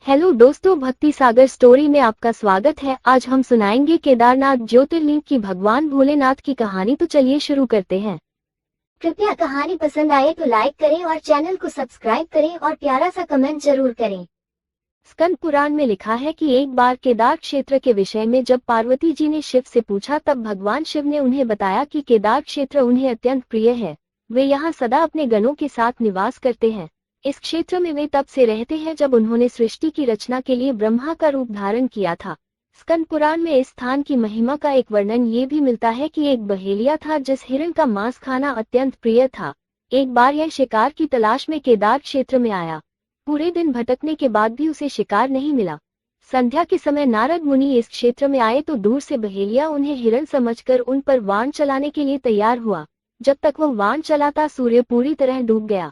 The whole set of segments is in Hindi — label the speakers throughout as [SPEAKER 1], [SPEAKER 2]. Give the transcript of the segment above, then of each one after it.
[SPEAKER 1] हेलो दोस्तों, भक्ति सागर स्टोरी में आपका स्वागत है। आज हम सुनाएंगे केदारनाथ ज्योतिर्लिंग की भगवान भोलेनाथ की कहानी। तो चलिए शुरू करते हैं।
[SPEAKER 2] कृपया कहानी पसंद आए तो लाइक करें और चैनल को सब्सक्राइब करें और प्यारा सा कमेंट जरूर करें।
[SPEAKER 1] स्कंद पुराण में लिखा है कि एक बार केदार क्षेत्र के विषय में जब पार्वती जी ने शिव से पूछा, तब भगवान शिव ने उन्हें बताया कि केदार क्षेत्र उन्हें अत्यंत प्रिय है। वे यहाँ सदा अपने गणों के साथ निवास करते हैं। इस क्षेत्र में वे तब से रहते हैं जब उन्होंने सृष्टि की रचना के लिए ब्रह्मा का रूप धारण किया था। स्कंद पुराण में इस स्थान की महिमा का एक वर्णन ये भी मिलता है कि एक बहेलिया था जिस हिरण का मांस खाना अत्यंत प्रिय था। एक बार यह शिकार की तलाश में केदार क्षेत्र में आया। पूरे दिन भटकने के बाद भी उसे शिकार नहीं मिला। संध्या के समय नारद मुनि इस क्षेत्र में आए तो दूर से बहेलिया उन्हें हिरण समझकर उन पर वाण चलाने के लिए तैयार हुआ। जब तक वह वाण चलाता सूर्य पूरी तरह डूब गया।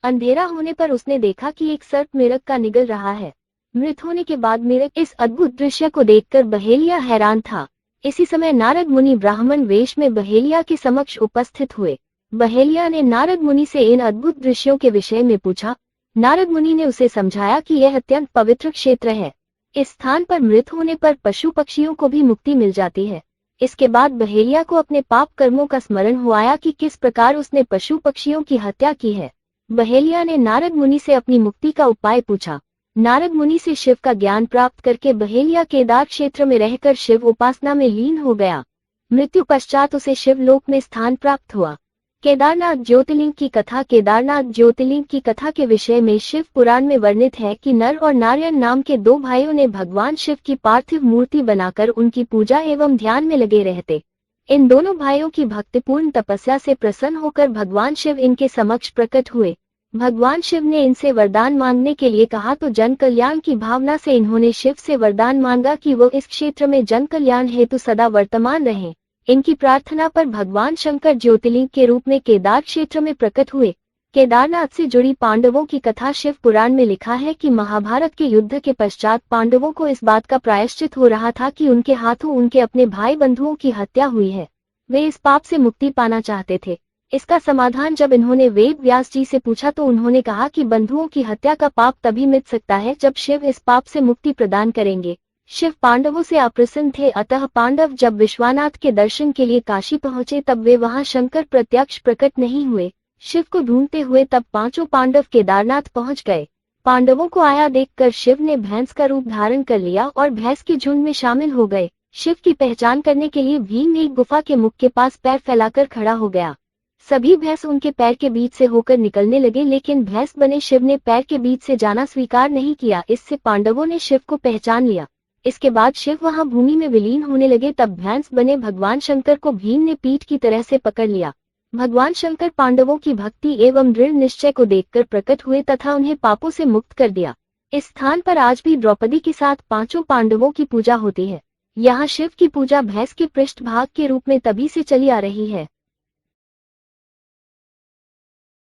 [SPEAKER 1] अंधेरा होने पर उसने देखा कि एक सर्प मेढक का निगल रहा है। मृत होने के बाद मेढक इस अद्भुत दृश्य को देखकर बहेलिया हैरान था। इसी समय नारद मुनि ब्राह्मण वेश में बहेलिया के समक्ष उपस्थित हुए। बहेलिया ने नारद मुनि से इन अद्भुत दृश्यों के विषय में पूछा। नारद मुनि ने उसे समझाया कि यह अत्यंत पवित्र क्षेत्र है। इस स्थान पर मृत होने पर पशु पक्षियों को भी मुक्ति मिल जाती है। इसके बाद बहेलिया को अपने पाप कर्मों का स्मरण हुआ आया कि किस प्रकार उसने पशु पक्षियों की हत्या की है। बहेलिया ने नारद मुनि से अपनी मुक्ति का उपाय पूछा। नारद मुनि से शिव का ज्ञान प्राप्त करके बहेलिया केदार क्षेत्र में रहकर शिव उपासना में लीन हो गया। मृत्यु पश्चात उसे शिवलोक में स्थान प्राप्त हुआ। केदारनाथ ज्योतिर्लिंग की कथा। केदारनाथ ज्योतिर्लिंग की कथा के विषय में शिव पुराण में वर्णित है कि नर और नारायण नाम के दो भाइयों ने भगवान शिव की पार्थिव मूर्ति बनाकर उनकी पूजा एवं ध्यान में लगे रहते। इन दोनों भाइयों की भक्तिपूर्ण तपस्या से प्रसन्न होकर भगवान शिव इनके समक्ष प्रकट हुए। भगवान शिव ने इनसे वरदान मांगने के लिए कहा तो जन कल्याण की भावना से इन्होंने शिव से वरदान मांगा कि वो इस क्षेत्र में जन कल्याण हेतु सदा वर्तमान रहें। इनकी प्रार्थना पर भगवान शंकर ज्योतिर्लिंग के रूप में केदार क्षेत्र में प्रकट हुए। केदारनाथ से जुड़ी पांडवों की कथा। शिव पुराण में लिखा है कि महाभारत के युद्ध के पश्चात पांडवों को इस बात का प्रायश्चित हो रहा था कि उनके हाथों उनके अपने भाई बंधुओं की हत्या हुई है। वे इस पाप से मुक्ति पाना चाहते थे। इसका समाधान जब इन्होंने वेद व्यास जी से पूछा तो उन्होंने कहा कि बंधुओं की हत्या का पाप तभी मिट सकता है जब शिव इस पाप से मुक्ति प्रदान करेंगे। शिव पांडवों से अप्रसन्न थे, अतः पांडव जब विश्वनाथ के दर्शन के लिए काशी पहुंचे तब वे वहां शंकर प्रत्यक्ष प्रकट नहीं हुए। शिव को ढूंढते हुए तब पांचों पांडव केदारनाथ पहुंच गए। पांडवों को आया देखकर शिव ने भैंस का रूप धारण कर लिया और भैंस के झुंड में शामिल हो गए। शिव की पहचान करने के लिए भीम एक गुफा के मुख के पास पैर फैलाकर खड़ा हो गया। सभी भैंस उनके पैर के बीच से होकर निकलने लगे, लेकिन भैंस बने शिव ने पैर के बीच से जाना स्वीकार नहीं किया। इससे पांडवों ने शिव को पहचान लिया। इसके बाद शिव वहां भूमि में विलीन होने लगे। तब भैंस बने भगवान शंकर को भीम ने पीठ की तरह से पकड़ लिया। भगवान शंकर पांडवों की भक्ति एवं दृढ़ निश्चय को देखकर प्रकट हुए तथा उन्हें पापों से मुक्त कर दिया। इस स्थान पर आज भी द्रौपदी के साथ पांचों पांडवों की पूजा होती है। यहाँ शिव की पूजा भैंस के पृष्ठभाग के रूप में तभी से चली आ रही है।